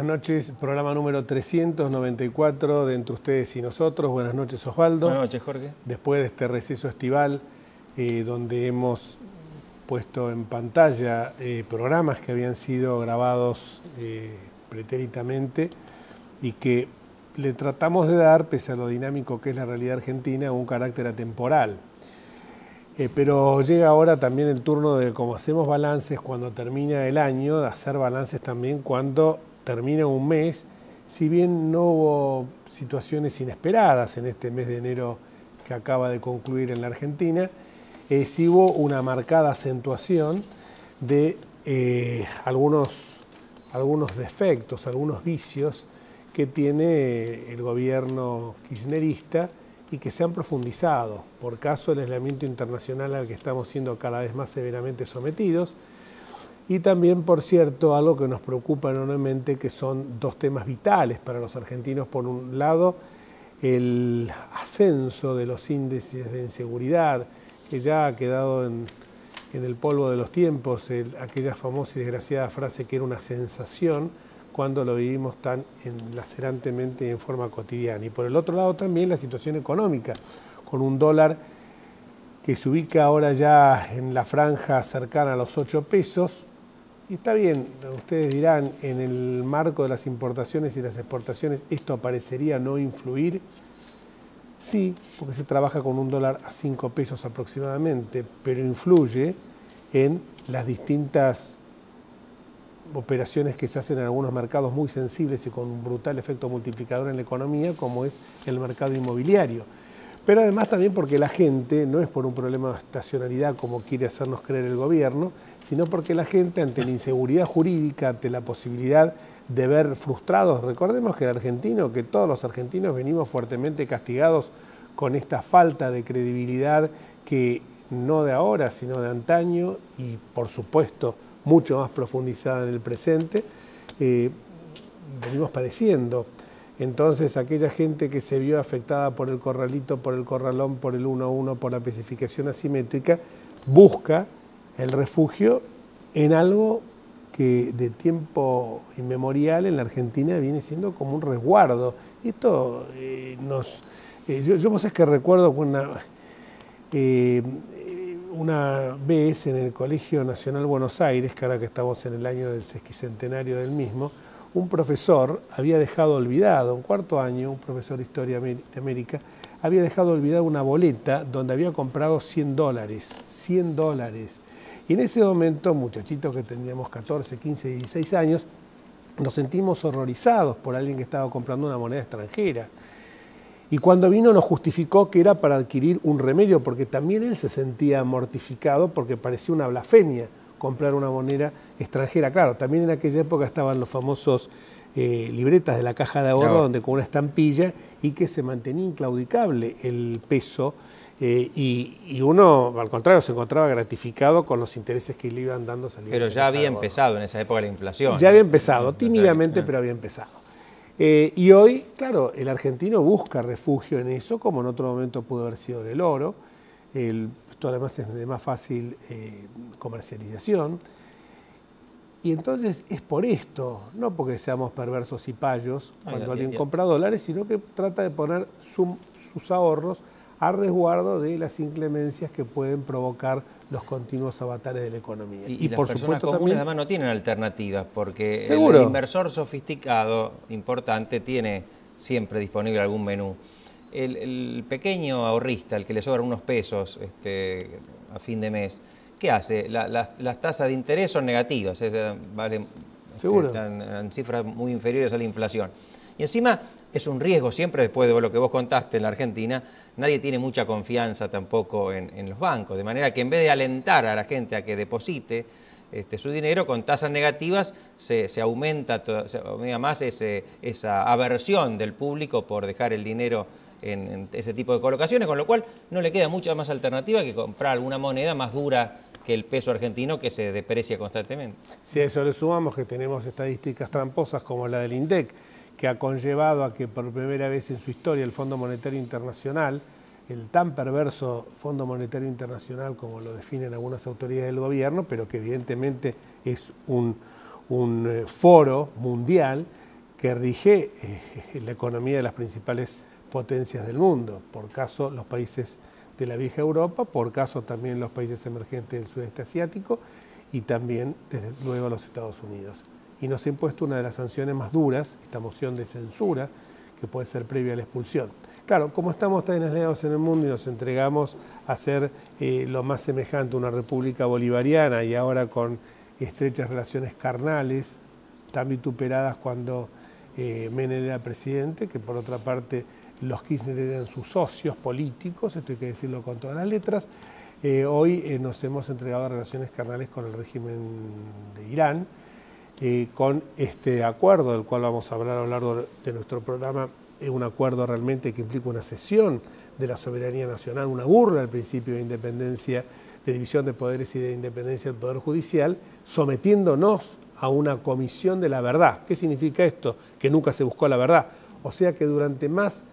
noches, programa número 394 de Entre Ustedes y Nosotros. Buenas noches, Osvaldo. Buenas noches, Jorge. Después de este receso estival, donde hemos puesto en pantalla programas que habían sido grabados pretéritamente y que le tratamos de dar, pese a lo dinámico que es la realidad argentina, un carácter atemporal. Pero llega ahora también el turno de, como hacemos balances cuando termina el año, de hacer balances también cuando termina un mes. Si bien no hubo situaciones inesperadas en este mes de enero que acaba de concluir en la Argentina, sí hubo una marcada acentuación de algunos defectos, algunos vicios que tiene el gobierno kirchnerista y que se han profundizado por caso del aislamiento internacional al que estamos siendo cada vez más severamente sometidos, y también, por cierto, algo que nos preocupa enormemente, que son dos temas vitales para los argentinos. Por un lado, el ascenso de los índices de inseguridad, que ya ha quedado en el polvo de los tiempos, aquella famosa y desgraciada frase que era una sensación, cuando lo vivimos tan lacerantemente y en forma cotidiana. Y por el otro lado también la situación económica, con un dólar que se ubica ahora ya en la franja cercana a los 8 pesos. Y está bien, ustedes dirán, en el marco de las importaciones y las exportaciones, ¿esto parecería no influir? Sí, porque se trabaja con un dólar a 5 pesos aproximadamente, pero influye en las distintas operaciones que se hacen en algunos mercados muy sensibles y con un brutal efecto multiplicador en la economía, como es el mercado inmobiliario. Pero además también porque la gente, no es por un problema de estacionalidad como quiere hacernos creer el gobierno, sino porque la gente, ante la inseguridad jurídica, ante la posibilidad de ver frustrados, recordemos que el argentino, que todos los argentinos venimos fuertemente castigados con esta falta de credibilidad que no de ahora, sino de antaño, y por supuesto mucho más profundizada en el presente, venimos padeciendo. Entonces, aquella gente que se vio afectada por el corralito, por el corralón, por el 1 a 1, por la especificación asimétrica, busca el refugio en algo que de tiempo inmemorial en la Argentina viene siendo como un resguardo. Esto yo pues es que recuerdo una vez en el Colegio Nacional Buenos Aires, que ahora que estamos en el año del sesquicentenario del mismo, un profesor había dejado olvidado, en cuarto año, un profesor de Historia de América, había dejado olvidado una boleta donde había comprado $100, $100. Y en ese momento, muchachitos que teníamos 14, 15, 16 años, nos sentimos horrorizados por alguien que estaba comprando una moneda extranjera. Y cuando vino nos justificó que era para adquirir un remedio, porque también él se sentía mortificado porque parecía una blasfemia comprar una moneda extranjera. Claro, también en aquella época estaban los famosos libretas de la Caja de Ahorro, donde con una estampilla, y que se mantenía inclaudicable el peso, y uno, al contrario, se encontraba gratificado con los intereses que le iban dando. Pero ya había empezado en esa época la inflación. Ya había empezado, tímidamente, pero había empezado. Y hoy, claro, el argentino busca refugio en eso, como en otro momento pudo haber sido en el oro. Esto además es de más fácil comercialización. Y entonces es por esto, no porque seamos perversos y payos cuando alguien compra dólares, sino que trata de poner sus ahorros a resguardo de las inclemencias que pueden provocar los continuos avatares de la economía. Y por supuesto también además no tienen alternativas, porque ¿seguro? El inversor sofisticado, importante, tiene siempre disponible algún menú. El pequeño ahorrista, el que le sobran unos pesos a fin de mes, ¿qué hace? Las tasas de interés son negativas, valen, están en cifras muy inferiores a la inflación. Y encima es un riesgo siempre, después de lo que vos contaste en la Argentina, nadie tiene mucha confianza tampoco en los bancos, de manera que en vez de alentar a la gente a que deposite su dinero con tasas negativas, se aumenta más esa aversión del público por dejar el dinero en ese tipo de colocaciones, con lo cual no le queda mucha más alternativa que comprar alguna moneda más dura que el peso argentino, que se deprecia constantemente. Si a eso le sumamos que tenemos estadísticas tramposas como la del INDEC, que ha conllevado a que por primera vez en su historia el Fondo Monetario Internacional, el tan perverso Fondo Monetario Internacional como lo definen algunas autoridades del gobierno, pero que evidentemente es un foro mundial, que rige la economía de las principales potencias del mundo, por caso los países de la vieja Europa, por caso también los países emergentes del sudeste asiático y también, desde luego, los Estados Unidos. Y nos ha impuesto una de las sanciones más duras, esta moción de censura, que puede ser previa a la expulsión. Claro, como estamos tan aislados en el mundo y nos entregamos a ser lo más semejante a una república bolivariana y ahora con estrechas relaciones carnales, tan vituperadas cuando Menem era presidente, que por otra parte los Kirchner eran sus socios políticos, esto hay que decirlo con todas las letras, hoy nos hemos entregado a relaciones carnales con el régimen de Irán, con este acuerdo del cual vamos a hablar a lo largo de nuestro programa, es un acuerdo realmente que implica una cesión de la soberanía nacional, una burla al principio de independencia, de división de poderes y de independencia del Poder Judicial, sometiéndonos a una comisión de la verdad. ¿Qué significa esto? Que nunca se buscó la verdad. O sea que durante más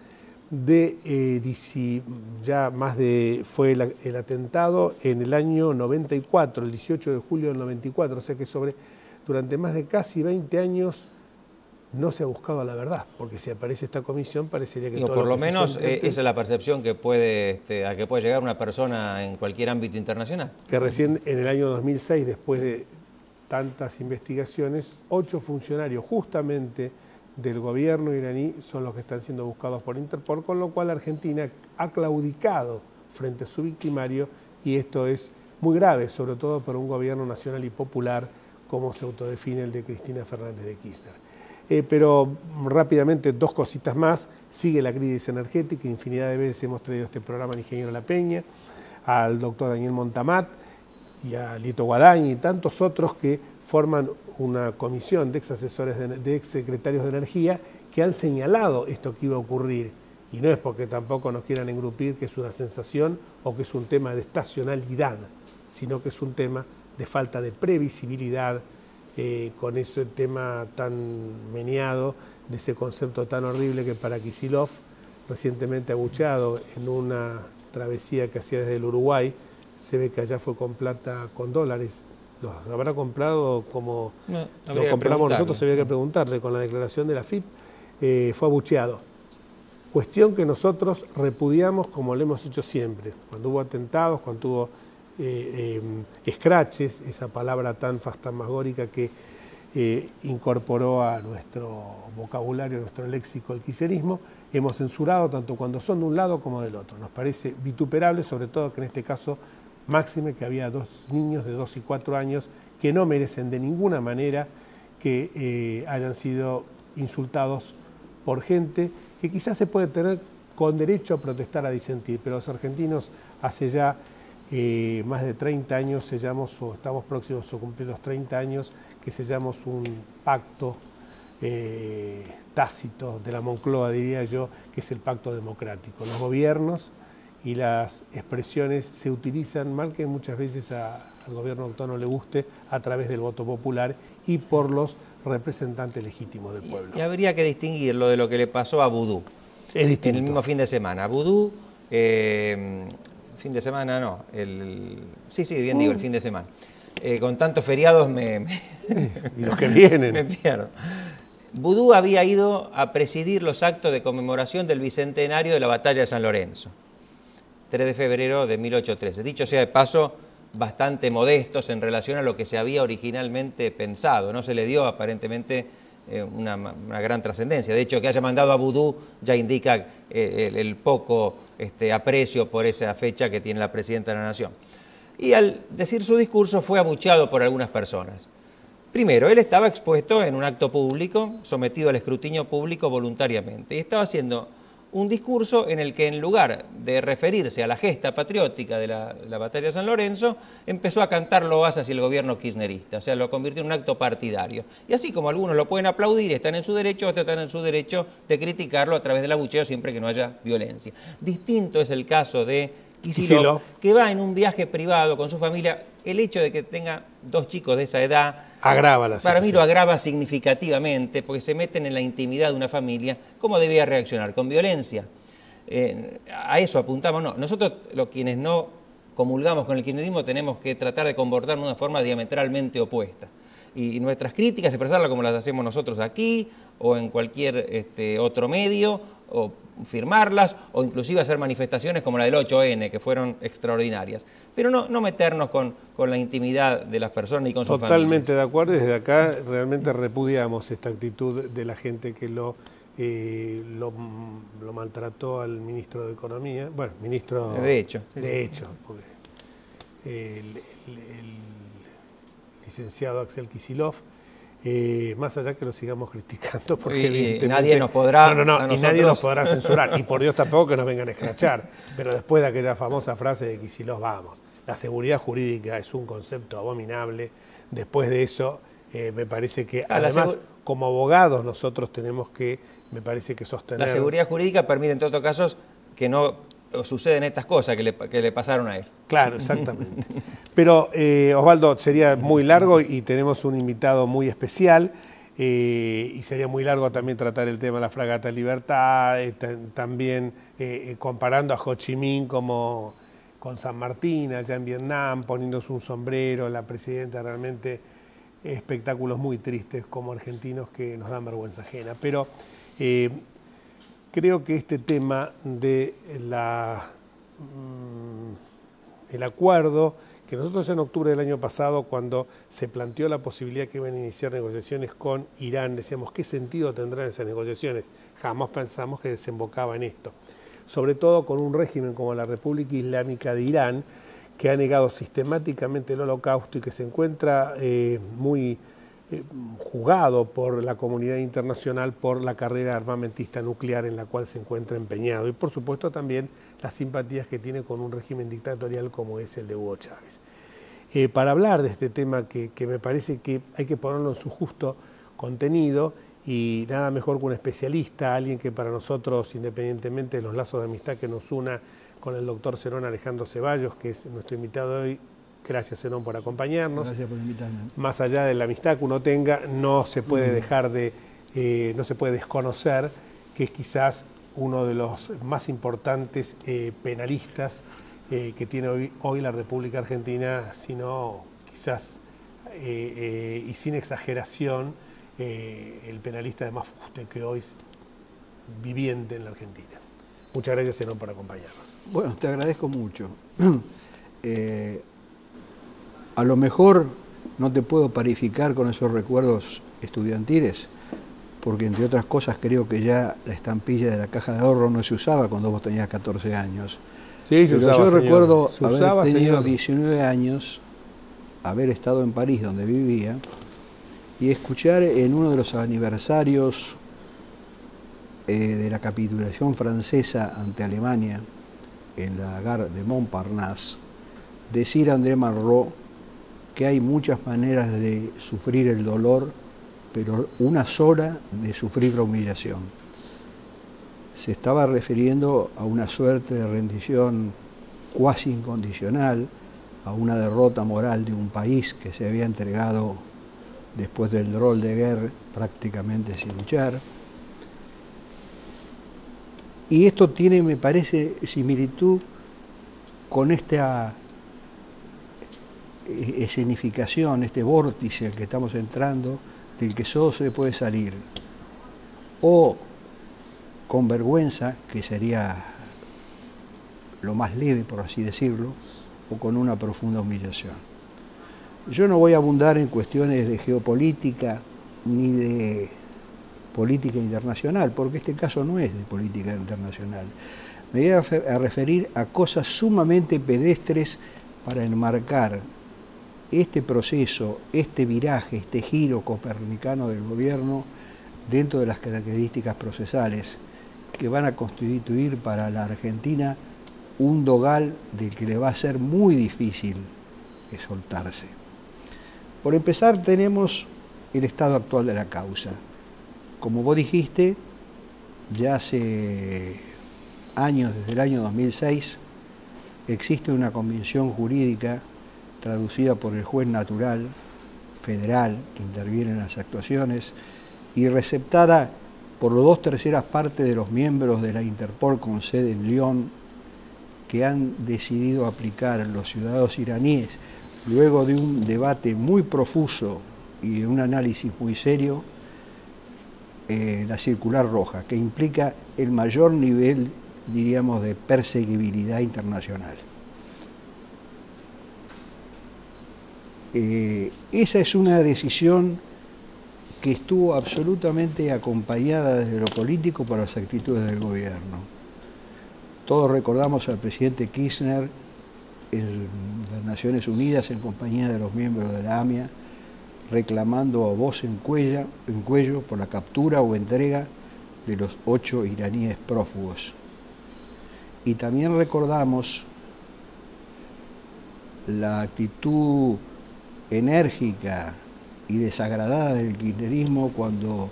de, fue el atentado en el año 94, el 18 de julio del 94, o sea que durante más de casi 20 años no se ha buscado la verdad, porque si aparece esta comisión parecería que todo por lo menos esa es la percepción que a que puede llegar una persona en cualquier ámbito internacional. Que recién en el año 2006, después de tantas investigaciones, 8 funcionarios justamente del gobierno iraní son los que están siendo buscados por Interpol, con lo cual Argentina ha claudicado frente a su victimario y esto es muy grave, sobre todo para un gobierno nacional y popular como se autodefine el de Cristina Fernández de Kirchner. Pero rápidamente 2 cositas más. Sigue la crisis energética, infinidad de veces hemos traído este programa al ingeniero La Peña, al doctor Daniel Montamat y a Lito Guadaña y tantos otros que forman una comisión de ex asesores, de ex secretarios de energía que han señalado esto que iba a ocurrir. Y no es porque tampoco nos quieran engrupir que es una sensación o que es un tema de estacionalidad, sino que es un tema de falta de previsibilidad, con ese tema tan meneado, de ese concepto tan horrible que para Kicillof, recientemente abucheado en una travesía que hacía desde el Uruguay, se ve que allá fue con plata, con dólares. ¿Los habrá comprado como lo compramos nosotros? Habría que preguntarle. Con la declaración de la FIP fue abucheado. Cuestión que nosotros repudiamos como lo hemos hecho siempre. Cuando hubo atentados, cuando hubo escraches, esa palabra tan fantasmagórica que incorporó a nuestro vocabulario, a nuestro léxico el kirchnerismo, hemos censurado tanto cuando son de un lado como del otro. Nos parece vituperable, sobre todo que en este caso máxime que había 2 niños de 2 y 4 años que no merecen de ninguna manera que hayan sido insultados por gente que quizás se puede tener con derecho a protestar, a disentir, pero los argentinos hace ya más de 30 años sellamos, o estamos próximos a cumplir los 30 años, que sellamos un pacto tácito de la Moncloa, diría yo, que es el pacto democrático. Los gobiernos y las expresiones se utilizan, mal que muchas veces al gobierno actual no le guste, a través del voto popular y por los representantes legítimos del pueblo. Y habría que distinguirlo de lo que le pasó a Vudú. Es distinto. En el mismo fin de semana. Vudú, fin de semana no, digo, el fin de semana. Con tantos feriados y los que vienen. Me pierdo. Vudú había ido a presidir los actos de conmemoración del bicentenario de la batalla de San Lorenzo, 3 de febrero de 1813. Dicho sea de paso, bastante modestos en relación a lo que se había originalmente pensado. No se le dio aparentemente una gran trascendencia. De hecho, que haya mandado a Vudú ya indica el poco aprecio por esa fecha que tiene la Presidenta de la Nación. Y al decir su discurso fue abucheado por algunas personas. Primero, él estaba expuesto en un acto público, sometido al escrutinio público voluntariamente, y estaba haciendo un discurso en el que, en lugar de referirse a la gesta patriótica de la batalla de San Lorenzo, empezó a cantar loas hacia el gobierno kirchnerista, o sea, lo convirtió en un acto partidario. Y así como algunos lo pueden aplaudir, están en su derecho, otros están en su derecho de criticarlo a través del abucheo siempre que no haya violencia. Distinto es el caso de Kicillof, que va en un viaje privado con su familia. El hecho de que tenga 2 chicos de esa edad agrava la situación. Para mí lo agrava significativamente, porque se meten en la intimidad de una familia. ¿Cómo debía reaccionar? ¿Con violencia? A eso apuntamos. No. Nosotros, quienes no comulgamos con el kirchnerismo, tenemos que tratar de comportarnos de una forma diametralmente opuesta. y nuestras críticas expresarlas como las hacemos nosotros aquí o en cualquier otro medio, o firmarlas, o inclusive hacer manifestaciones como la del 8N, que fueron extraordinarias. Pero no meternos con la intimidad de las personas y con sus familias. Totalmente de acuerdo, desde acá realmente repudiamos esta actitud de la gente que lo maltrató al ministro de Economía, bueno, ministro... De hecho. De hecho, porque el licenciado Axel Kicillof, más allá que lo sigamos criticando, porque y nadie nos podrá y nadie nos podrá censurar, y por Dios tampoco que nos vengan a escrachar, pero después de aquella famosa frase de Kicillof, vamos, la seguridad jurídica es un concepto abominable. Después de eso, me parece que además, como abogados, nosotros tenemos que, me parece que sostener... La seguridad jurídica permite, entre otros casos, que no suceden estas cosas que le pasaron a él. Claro, exactamente. Pero, Osvaldo, sería muy largo y tenemos un invitado muy especial, y sería muy largo también tratar el tema de la Fragata Libertad, también comparando a Ho Chi Minh con San Martín, allá en Vietnam, poniéndose un sombrero, la presidenta, realmente espectáculos muy tristes como argentinos que nos dan vergüenza ajena. Pero creo que este tema de el acuerdo, que nosotros en octubre del año pasado, cuando se planteó la posibilidad que iban a iniciar negociaciones con Irán, decíamos, ¿qué sentido tendrán esas negociaciones? Jamás pensamos que desembocaba en esto. Sobre todo con un régimen como la República Islámica de Irán, que ha negado sistemáticamente el Holocausto y que se encuentra muy juzgado por la comunidad internacional por la carrera armamentista nuclear en la cual se encuentra empeñado, y por supuesto también las simpatías que tiene con un régimen dictatorial como es el de Hugo Chávez. Para hablar de este tema que me parece que hay que ponerlo en su justo contenido, y nada mejor que un especialista, alguien que para nosotros, independientemente de los lazos de amistad que nos una con el doctor Zenón Alejandro Ceballos, que es nuestro invitado de hoy. Gracias, Zenón, por acompañarnos. Gracias por invitarme. Más allá de la amistad que uno tenga, no se puede dejar de, no se puede desconocer que es quizás uno de los más importantes penalistas que tiene hoy la República Argentina, sino quizás, y sin exageración, el penalista de más fuste que hoy es viviente en la Argentina. Muchas gracias, Zenón, por acompañarnos. Bueno, te agradezco mucho. A lo mejor no te puedo parificar con esos recuerdos estudiantiles, porque entre otras cosas creo que ya la estampilla de la caja de ahorro no se usaba cuando vos tenías 14 años. Sí, se usaba, yo señor. recuerdo Se haber usaba, tenido señor. 19 años, haber estado en París, donde vivía, y escuchar en uno de los aniversarios de la capitulación francesa ante Alemania, en la gare de Montparnasse, decir a André Malraux que hay muchas maneras de sufrir el dolor, pero una sola de sufrir la humillación. Se estaba refiriendo a una suerte de rendición cuasi incondicional, a una derrota moral de un país que se había entregado después del drôle de guerre prácticamente sin luchar. Y esto tiene, me parece, similitud con esta escenificación, este vórtice al que estamos entrando, del que solo se puede salir o con vergüenza, que sería lo más leve, por así decirlo, o con una profunda humillación. Yo no voy a abundar en cuestiones de geopolítica ni de política internacional, porque este caso no es de política internacional. Me voy a referir a cosas sumamente pedestres para enmarcar este proceso, este viraje, este giro copernicano del gobierno dentro de las características procesales que van a constituir para la Argentina un dogal del que le va a ser muy difícil soltarse. Por empezar, tenemos el estado actual de la causa. Como vos dijiste, ya hace años, desde el año 2006, existe una convención jurídica traducida por el juez natural federal que interviene en las actuaciones y receptada por los 2/3 partes de los miembros de la Interpol con sede en Lyon, que han decidido aplicar a los ciudadanos iraníes, luego de un debate muy profuso y un análisis muy serio la circular roja, que implica el mayor nivel, diríamos, de perseguibilidad internacional. Esa es una decisión que estuvo absolutamente acompañada desde lo político por las actitudes del gobierno. Todos recordamos al presidente Kirchner en las Naciones Unidas en compañía de los miembros de la AMIA reclamando a voz en cuello por la captura o entrega de los 8 iraníes prófugos. Y también recordamos la actitud enérgica y desagradada del kirchnerismo cuando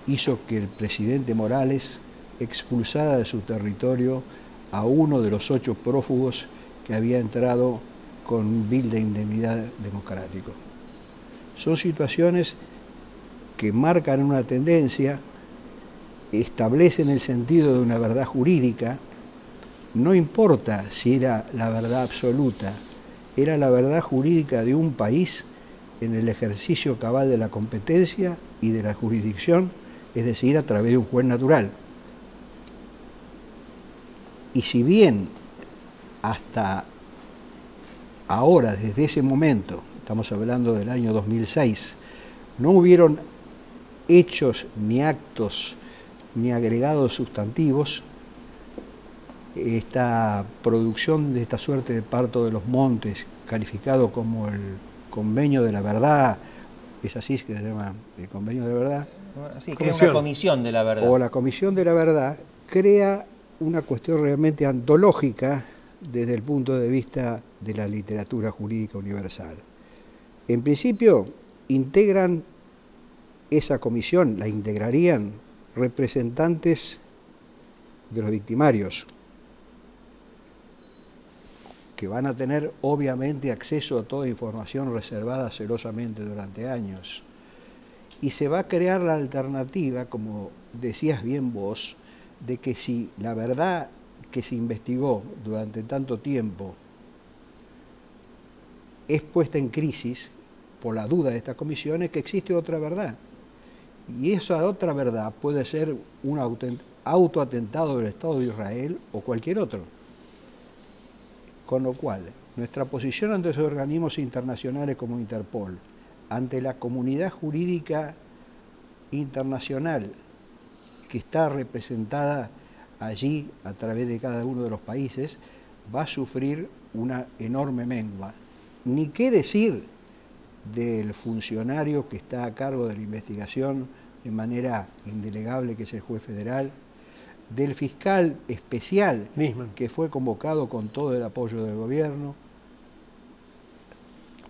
hizo que el presidente Morales expulsara de su territorio a uno de los 8 prófugos que había entrado con un bill de indemnidad democrático. Son situaciones que marcan una tendencia, establecen el sentido de una verdad jurídica, no importa si era la verdad absoluta, era la verdad jurídica de un país en el ejercicio cabal de la competencia y de la jurisdicción, es decir, a través de un juez natural. Y si bien hasta ahora, desde ese momento, estamos hablando del año 2006, no hubieron hechos ni actos ni agregados sustantivos, esta producción de esta suerte de parto de los montes, calificado como el convenio de la verdad, es así que se llama el convenio de la verdad. Sí, crea una comisión de la verdad. O la comisión de la verdad crea una cuestión realmente antológica desde el punto de vista de la literatura jurídica universal. En principio, integran esa comisión, la integrarían representantes de los victimarios, que van a tener obviamente acceso a toda información reservada celosamente durante años. Y se va a crear la alternativa, como decías bien vos, de que si la verdad que se investigó durante tanto tiempo es puesta en crisis por la duda de estas comisiones, que existe otra verdad. Y esa otra verdad puede ser un autoatentado del Estado de Israel o cualquier otro. Con lo cual, nuestra posición ante esos organismos internacionales como Interpol, ante la comunidad jurídica internacional que está representada allí a través de cada uno de los países, va a sufrir una enorme mengua. Ni qué decir del funcionario que está a cargo de la investigación de manera indelegable, que es el juez federal, del fiscal especial Nisman, que fue convocado con todo el apoyo del gobierno,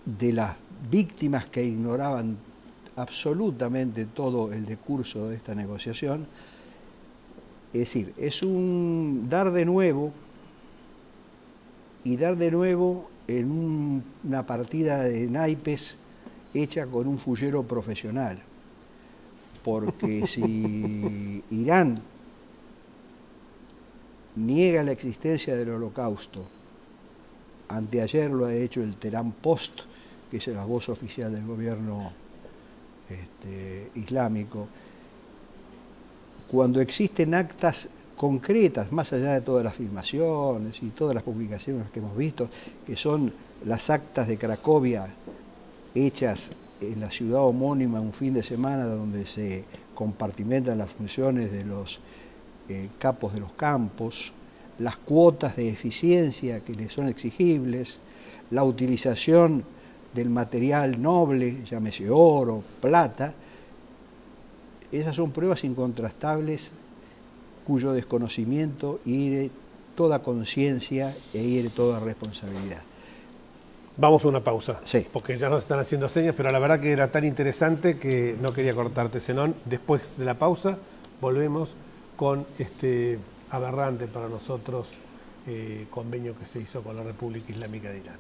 de las víctimas que ignoraban absolutamente todo el decurso de esta negociación. Es decir, es un dar de nuevo, y dar de nuevo en una partida de naipes hecha con un fullero profesional. Porque si Irán niega la existencia del Holocausto, anteayer lo ha hecho el Tehran Post, que es la voz oficial del gobierno islámico, cuando existen actas concretas, más allá de todas las filmaciones y todas las publicaciones que hemos visto, que son las actas de Cracovia hechas en la ciudad homónima un fin de semana, donde se compartimentan las funciones de los capos de los campos, las cuotas de eficiencia que les son exigibles, la utilización del material noble, llámese oro, plata. Esas son pruebas incontrastables cuyo desconocimiento hiere toda conciencia e hiere toda responsabilidad. Vamos a una pausa, sí, porque ya nos están haciendo señas, pero la verdad que era tan interesante que no quería cortarte, Zenón. Después de la pausa volvemos con este aberrante para nosotros convenio que se hizo con la República Islámica de Irán.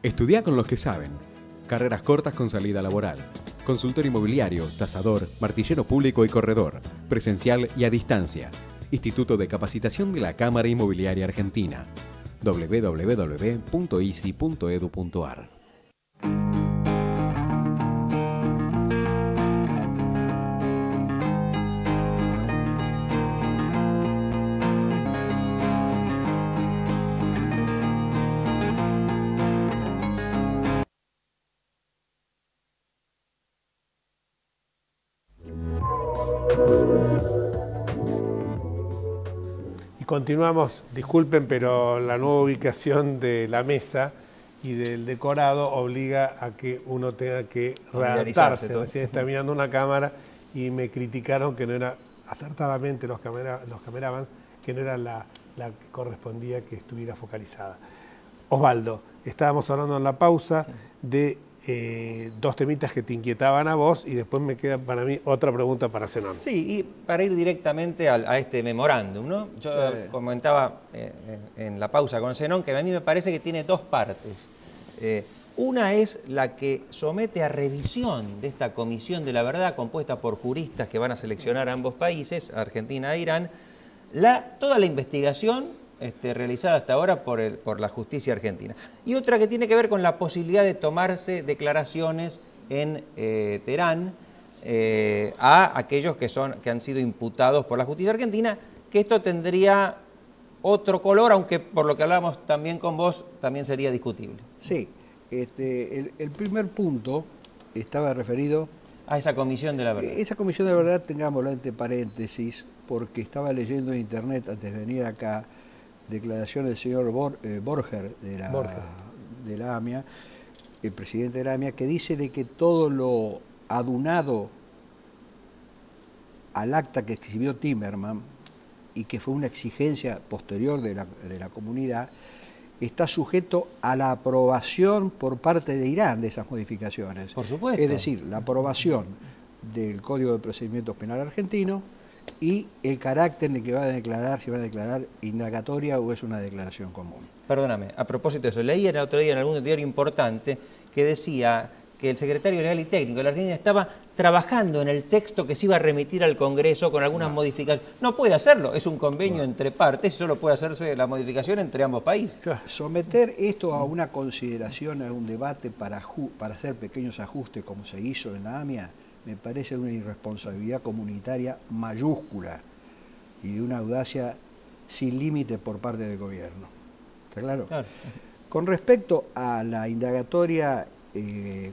Estudia con los que saben. carreras cortas con salida laboral. Consultor inmobiliario, tasador, martillero público y corredor. Presencial y a distancia. Instituto de Capacitación de la Cámara Inmobiliaria Argentina. www.isi.edu.ar. Continuamos, disculpen, pero la nueva ubicación de la mesa y del decorado obliga a que uno tenga que readaptarse. Recién estaba mirando una cámara y me criticaron que no era, acertadamente los cameramans, que no era la que correspondía que estuviera focalizada. Osvaldo, estábamos hablando en la pausa de dos temitas que te inquietaban a vos y después me queda para mí otra pregunta para Zenón. Sí, y para ir directamente a este memorándum, ¿no? Yo comentaba en la pausa con Zenón que a mí me parece que tiene dos partes. Una es la que somete a revisión de esta Comisión de la Verdad compuesta por juristas que van a seleccionar a ambos países, Argentina e Irán, toda la investigación realizada hasta ahora por la justicia argentina. Y otra que tiene que ver con la posibilidad de tomarse declaraciones en Teherán a aquellos que han sido imputados por la justicia argentina, que esto tendría otro color, aunque por lo que hablamos también con vos, también sería discutible. Sí, el primer punto estaba referido a esa Comisión de la Verdad. Esa Comisión de la Verdad, tengámoslo entre paréntesis, porque estaba leyendo en internet antes de venir acá declaración del señor Borger de la AMIA, el presidente de la AMIA, que dice de que todo lo adunado al acta que escribió Timerman y que fue una exigencia posterior de la comunidad, está sujeto a la aprobación por parte de Irán de esas modificaciones. Por supuesto. Es decir, la aprobación del Código de Procedimiento Penal argentino y el carácter en el que va a declarar, si va a declarar indagatoria o es una declaración común. Perdóname, a propósito de eso, leí el otro día en algún diario importante que decía que el secretario legal y técnico de la Argentina estaba trabajando en el texto que se iba a remitir al Congreso con algunas modificaciones. No puede hacerlo, es un convenio entre partes y solo puede hacerse la modificación entre ambos países. Someter esto a una consideración, a un debate para hacer pequeños ajustes como se hizo en la AMIA, me parece una irresponsabilidad comunitaria mayúscula y de una audacia sin límite por parte del gobierno. ¿Está claro? Claro. Con respecto a la indagatoria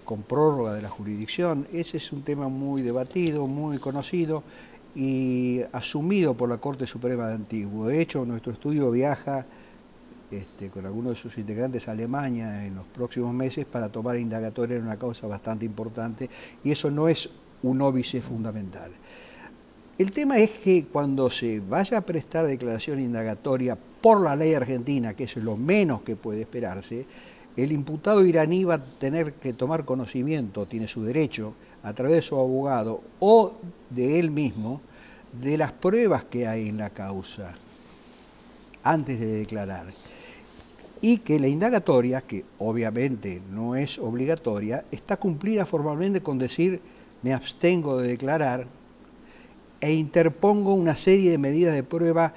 con prórroga de la jurisdicción, ese es un tema muy debatido, muy conocido y asumido por la Corte Suprema de Antiguo. De hecho, nuestro estudio viaja con algunos de sus integrantes a Alemania en los próximos meses para tomar indagatoria en una causa bastante importante y eso no es un óbice fundamental. El tema es que cuando se vaya a prestar declaración indagatoria por la ley argentina, que es lo menos que puede esperarse, el imputado iraní va a tener que tomar conocimiento, tiene su derecho, a través de su abogado o de él mismo, de las pruebas que hay en la causa antes de declarar. Y que la indagatoria, que obviamente no es obligatoria, está cumplida formalmente con decir me abstengo de declarar e interpongo una serie de medidas de prueba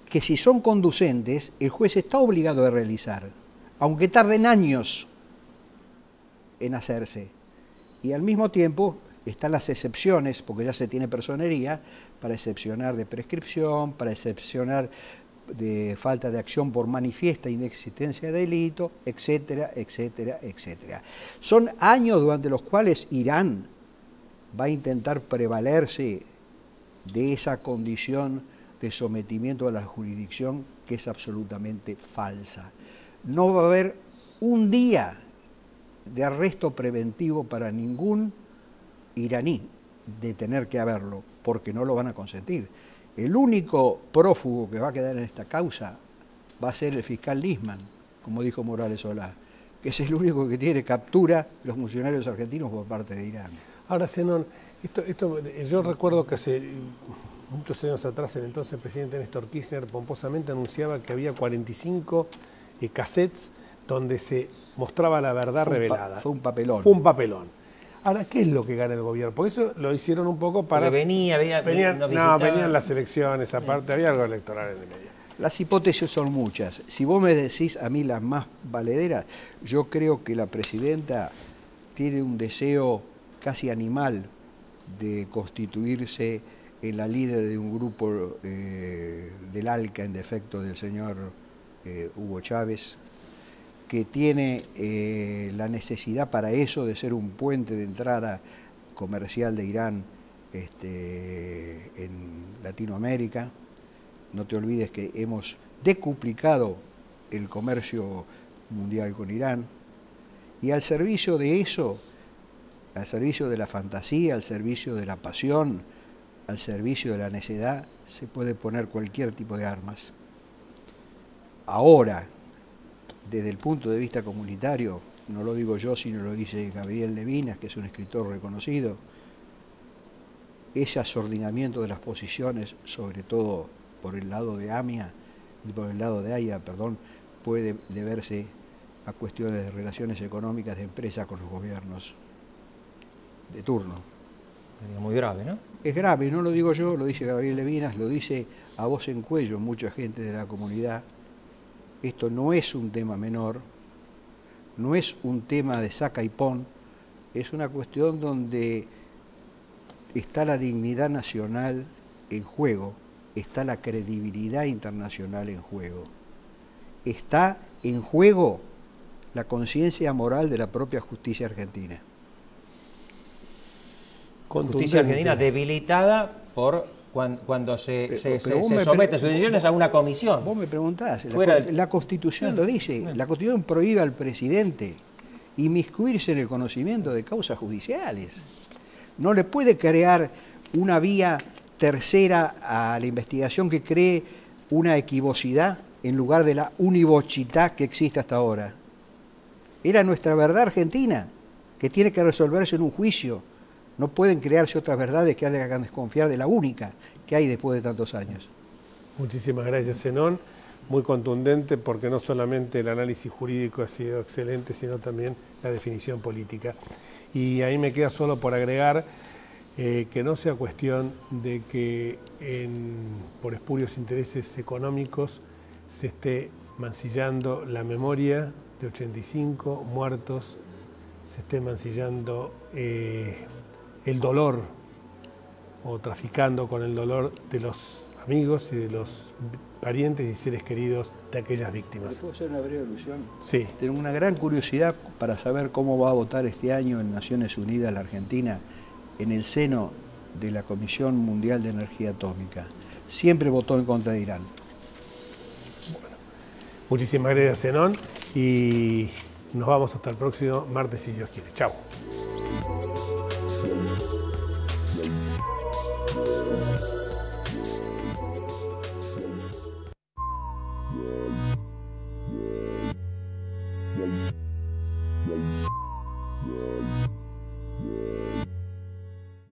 que si son conducentes el juez está obligado a realizar, aunque tarden años en hacerse. Y al mismo tiempo están las excepciones, porque ya se tiene personería, para excepcionar de prescripción, para excepcionar de falta de acción por manifiesta inexistencia de delito, etcétera, etcétera, etcétera. Son años durante los cuales Irán va a intentar prevalerse de esa condición de sometimiento a la jurisdicción que es absolutamente falsa. No va a haber un día de arresto preventivo para ningún iraní de tener que haberlo, porque no lo van a consentir. El único prófugo que va a quedar en esta causa va a ser el fiscal Nisman, como dijo Morales Solá, que es el único que tiene captura los funcionarios argentinos por parte de Irán. Ahora, Zenón, yo recuerdo que hace muchos años atrás el entonces presidente Néstor Kirchner pomposamente anunciaba que había 45 cassettes donde se mostraba la verdad revelada. Fue un papelón. Fue un papelón. Ahora, ¿qué es lo que gana el gobierno? Porque eso lo hicieron un poco para... Porque venían las elecciones, aparte, había algo electoral en el medio. Las hipótesis son muchas. Si vos me decís a mí las más valederas, yo creo que la presidenta tiene un deseo casi animal de constituirse en la líder de un grupo del ALCA, en defecto del señor Hugo Chávez, que tiene la necesidad para eso de ser un puente de entrada comercial de Irán en Latinoamérica. No te olvides que hemos decuplicado el comercio mundial con Irán, y al servicio de eso, al servicio de la fantasía, al servicio de la pasión, al servicio de la necedad, se puede poner cualquier tipo de armas. Ahora, desde el punto de vista comunitario, no lo digo yo, sino lo dice Gabriel Levinas, que es un escritor reconocido, ese asordinamiento de las posiciones, sobre todo por el lado de AIA, puede deberse a cuestiones de relaciones económicas de empresas con los gobiernos de turno. Sería muy grave, ¿no? Es grave, no lo digo yo, lo dice Gabriel Levinas, lo dice a voz en cuello mucha gente de la comunidad. Esto no es un tema menor, no es un tema de saca y pon, es una cuestión donde está la dignidad nacional en juego, está la credibilidad internacional en juego, está en juego la conciencia moral de la propia justicia argentina. Justicia argentina debilitada por cuando se somete sus decisiones a una comisión. Vos me preguntás, la Constitución lo dice, la Constitución prohíbe al presidente inmiscuirse en el conocimiento de causas judiciales. No le puede crear una vía tercera a la investigación que cree una equivocidad en lugar de la univocidad que existe hasta ahora. Era nuestra verdad argentina, que tiene que resolverse en un juicio. No pueden crearse otras verdades que hagan desconfiar de la única que hay después de tantos años. Muchísimas gracias, Zenón. Muy contundente, porque no solamente el análisis jurídico ha sido excelente, sino también la definición política. Y ahí me queda solo por agregar que no sea cuestión de que por espurios intereses económicos se esté mancillando la memoria de 85 muertos, se esté mancillando el dolor o traficando con el dolor de los amigos y de los parientes y seres queridos de aquellas víctimas. ¿Puedo hacer una breve alusión? Sí. Tengo una gran curiosidad para saber cómo va a votar este año en Naciones Unidas la Argentina en el seno de la Comisión Mundial de Energía Atómica. Siempre votó en contra de Irán. Bueno, muchísimas gracias, Zenón, y nos vamos hasta el próximo martes, si Dios quiere. Chao.